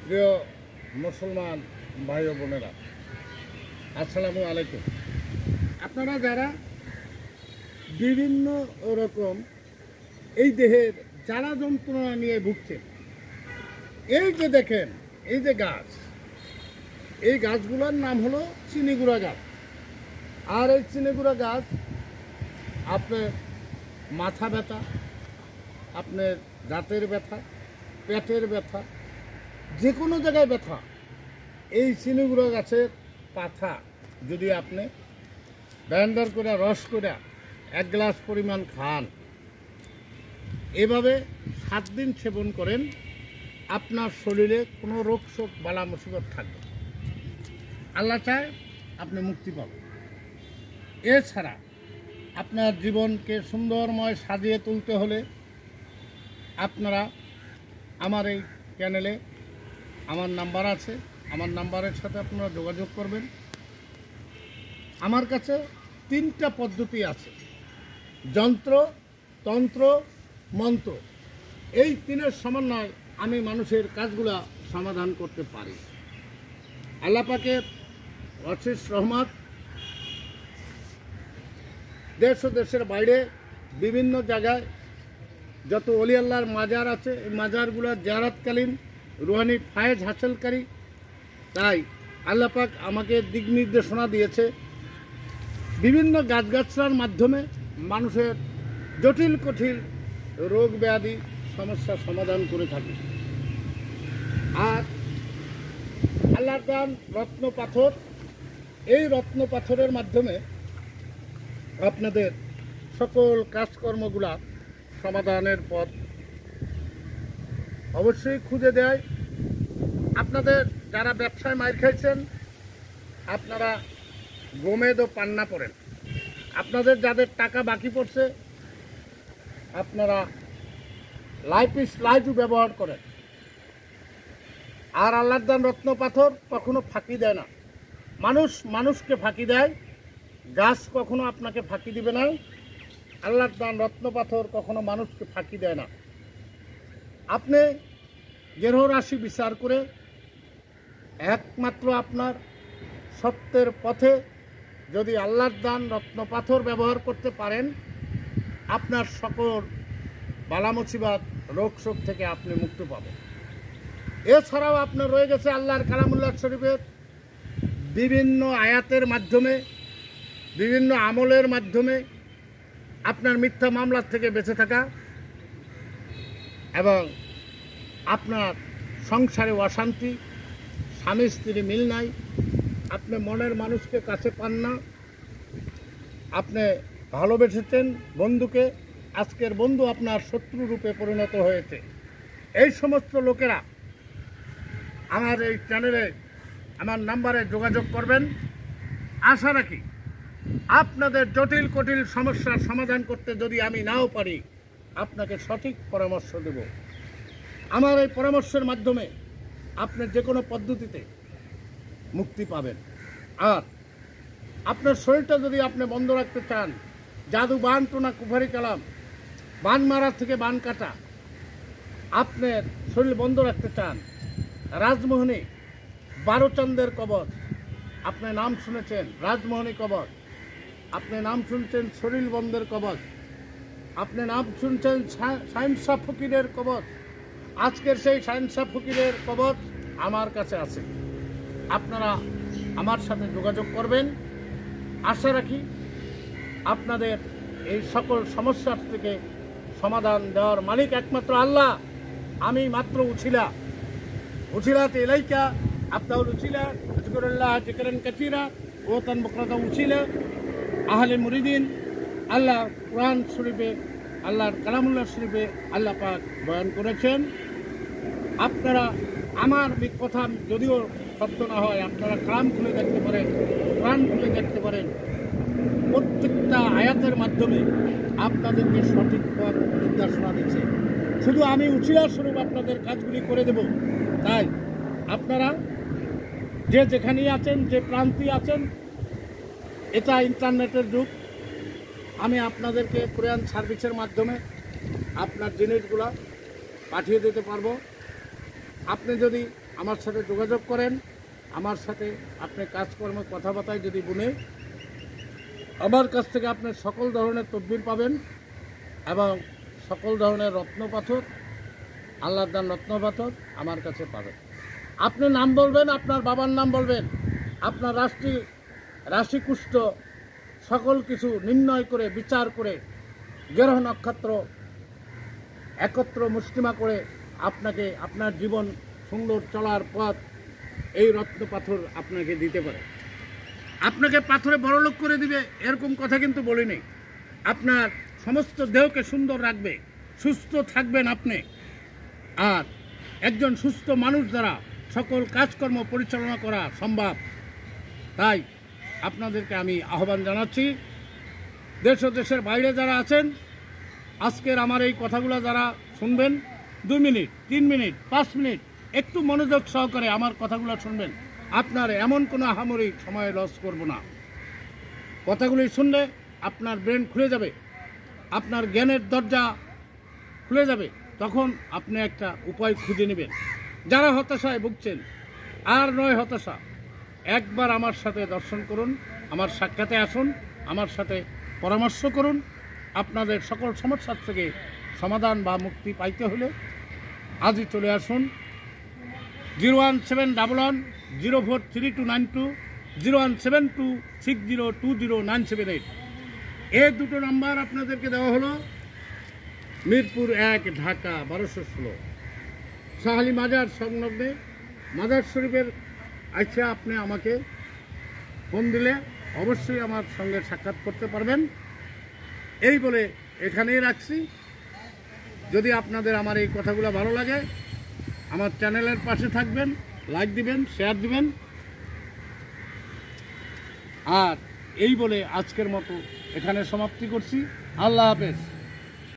প্রিয় মুসলমান ভাই ও বোনেরা, আসসালামু আলাইকুম। আপনারা যারা বিভিন্ন রকম এই দেহের জ্বালা যন্ত্রণা নিয়ে ভুগছেন, এই যে দেখেন, এই যে গাছ, এই গাছগুলোর নাম হলো চিনিগুড়া গাছ। আর এই চিনিগুড়া গাছ আপনার মাথা ব্যথা, আপনার দাঁতের ব্যথা, পেটের ব্যথা, যে কোনো জায়গায় ব্যথা, এই চিনিগুড়া গাছের পাতা যদি আপনি ব্লেন্ডার করে রস করে 1 গ্লাস পরিমাণ খান, এভাবে 7 দিন সেবন করেন, আপনার শরীরে কোনো রোগ শোক বালা মুসিবত থাকবে, আল্লাহ চায় আপনি মুক্তি পাবেন। এছাড়া আপনার জীবনকে সুন্দরময় সাজিয়ে তুলতে হলে আপনারা আমার এই চ্যানেলে আমার নাম্বার আছে, আমার নাম্বারের সাথে আপনারা যোগাযোগ করবেন। আমার কাছে 3টা পদ্ধতি আছে: যন্ত্র, তন্ত্র, মন্ত্র। এই 3-এর সমন্বয় আমি মানুষের কাজগুলা সমাধান করতে পারি। আল্লাহ পাকের অশেষ রহমত, দেশ ও দেশের বাইরে বিভিন্ন জায়গায় যত ওলি আল্লাহর মাজার আছে, এই মাজারগুলো জিয়ারতকালীন রুহানি ফায়েজ হাসিলকারী। তাই আল্লাহ পাক আমাকে দিক নির্দেশনা দিয়েছে বিভিন্ন গাছগাছড়ার মাধ্যমে মানুষের জটিল কঠিন রোগ ব্যাধি সমস্যার সমাধান করে থাকি। আর আল্লাহর দান রত্ন পাথর, এই রত্ন পাথরের মাধ্যমে আপনাদের সকল কাজকর্মগুলা সমাধানের পথ অবশ্যই খুঁজে দেয়। আপনাদের যারা ব্যবসায় মার খাইছেন, আপনারা গোমেদ ও পান্না পড়েন। আপনাদের যাদের টাকা বাকি পড়ছে, আপনারা লাইফ ইস লাইফ ব্যবহার করেন। আর আল্লাহর দান রত্ন পাথর কখনো ফাঁকি দেয় না। মানুষ মানুষকে ফাঁকি দেয়, গাছ কখনো আপনাকে ফাঁকি দিবে না। আল্লাহর দান রত্ন পাথর কখনো মানুষকে ফাঁকি দেয় না। আপনি গ্রহ রাশি বিচার করে একমাত্র আপনার সত্যের পথে যদি আল্লাহর দান রত্ন পাথর ব্যবহার করতে পারেন, আপনার সকল বালা মুসিবত রোগ শোক থেকে আপনি মুক্তি পাবেন। এছাড়াও আপনার রয়ে গেছে আল্লাহর কালামুল্লাহ শরীফের বিভিন্ন আয়াতের মাধ্যমে, বিভিন্ন আমলের মাধ্যমে আপনার মিথ্যা মামলার থেকে বেঁচে থাকা এবং আপনার সংসারে অশান্তি, স্বামী স্ত্রী মিল নাই, আপনি মনের মানুষকে কাছে পান না, আপনি ভালোবেসেছেন বন্ধুকে, আজকের বন্ধু আপনার শত্রু রূপে পরিণত হয়েছে। এই সমস্ত লোকেরা আমার এই চ্যানেলে আমার নাম্বারে যোগাযোগ করবেন। আশা রাখি আপনাদের জটিল কঠিন সমস্যার সমাধান করতে যদি আমি নাও পারি, আপনাকে সঠিক পরামর্শ দেব। আমার এই পরামর্শের মাধ্যমে আপনি যে কোনো পদ্ধতিতে মুক্তি পাবেন। আর আপনার শরীরটা যদি আপনি বন্ধ রাখতে চান, জাদু, বান, টোনা, কুফারি কালাম, বান মারা থেকে বান কাটা, আপনার শরীর বন্ধ রাখতে চান, রাজমোহনী 12 চন্দ্রের কবচ, আপনি নাম শুনেছেন রাজমোহনী কবচ, আপনি নাম শুনছেন শরীর বন্ধের কবচ, আপনি নাম শুনছেন শাহিনশাহ ফকিরের কবচ। আজকের সেই শাহিনশাহ ফকিরের কবচ আমার কাছে আছে। আপনারা আমার সাথে যোগাযোগ করবেন। আশা রাখি আপনাদের এই সকল সমস্যার থেকে সমাধান দেওয়ার মালিক একমাত্র আল্লাহ। আমি মাত্র উছিলাতে এলাইকা আফতাউল উছিলা জিকরুল্লাহ জিকরান কাসীরা ওয়াতান বকরাতা উছিলা আহলে মুরিদিন। আল্লাহ কোরআন শরীফে, আল্লাহর কালামুল্লাহ শরীফে আল্লাহ পাক বয়ান করেছেন। আপনারা আমার কথা যদিও শব্দ না হয়, আপনারা কালাম খুলে দেখতে পারেন, কোরআন খুলে দেখতে পারেন। প্রত্যেকটা আয়াতের মাধ্যমে আপনাদেরকে সঠিক পথ নির্দেশনা দিচ্ছে। শুধু আমি উছিলা স্বরূপ আপনাদের কাজগুলি করে দেব। তাই আপনারা যে যেখানেই আছেন, যে প্রান্তে আছেন, এটা ইন্টারনেটের যুগ, আমি আপনাদেরকে কোরিয়ান সার্ভিসের মাধ্যমে আপনার জিনিসগুলো পাঠিয়ে দিতে পারবো। আপনি যদি আমার সাথে যোগাযোগ করেন। আমার সাথে আপনি কাজকর্ম কথাবার্তায় যদি বলে আমার কাছ থেকে আপনি সকল ধরনের তদবির পাবেন এবং সকল ধরনের রত্ন পাথর, আল্লাহর দান রত্ন পাথর আমার কাছে পাবেন। আপনি নাম বলবেন, আপনার বাবার নাম বলবেন, আপনার রাশিকুষ্ঠ সকল কিছু নির্ণয় করে বিচার করে গ্রহ নক্ষত্র একত্র মুষ্টিমা করে আপনাকে আপনার জীবন সুন্দর চলার পথ এই রত্ন পাথর আপনাকে দিতে পারে। আপনাকে পাথরে বড়লোক করে দিবে এরকম কথা কিন্তু বলিনি। আপনার সমস্ত দেহকে সুন্দর রাখবে, সুস্থ থাকবেন আপনি। আর একজন সুস্থ মানুষ দ্বারা সকল কাজকর্ম পরিচালনা করা সম্ভব। তাই আপনাদেরকে আমি আহ্বান জানাচ্ছি, দেশ ও দেশের বাইরে যারা আছেন, আজকের আমার এই কথাগুলো যারা শুনবেন 2 মিনিট 3 মিনিট 5 মিনিট একটু মনোযোগ সহকারে আমার কথাগুলো শুনবেন। আপনার এমন কোনো আহামরি সময় লস করব না। কথাগুলি শুনলে আপনার ব্রেন খুলে যাবে, আপনার জ্ঞানের দরজা খুলে যাবে। তখন আপনি একটা উপায় খুঁজে নেবেন। যারা হতাশায় ভুগছেন, আর নয় হতাশা, একবার আমার সাথে দর্শন করুন, আমার সাক্ষাতে আসুন, আমার সাথে পরামর্শ করুন। আপনাদের সকল সমস্যার থেকে সমাধান বা মুক্তি পাইতে হলে আজই চলে আসুন। 01711043292, 01726020978 এই দুটো নাম্বার আপনাদেরকে দেওয়া হলো। মিরপুর 1, ঢাকা 1216, শাহালি মাজার সংলগ্নে মাজার শরীফের আচ্ছা আপনি আমাকে ফোন দিলে অবশ্যই আমার সঙ্গে সাক্ষাৎ করতে পারবেন। এই বলে এখানেই রাখছি। যদি আপনাদের আমার এই কথাগুলো ভালো লাগে, আমার চ্যানেলের পাশে থাকবেন, লাইক দিবেন, শেয়ার দিবেন। আর এই বলে আজকের মতো এখানে সমাপ্তি করছি। আল্লাহ হাফেজ।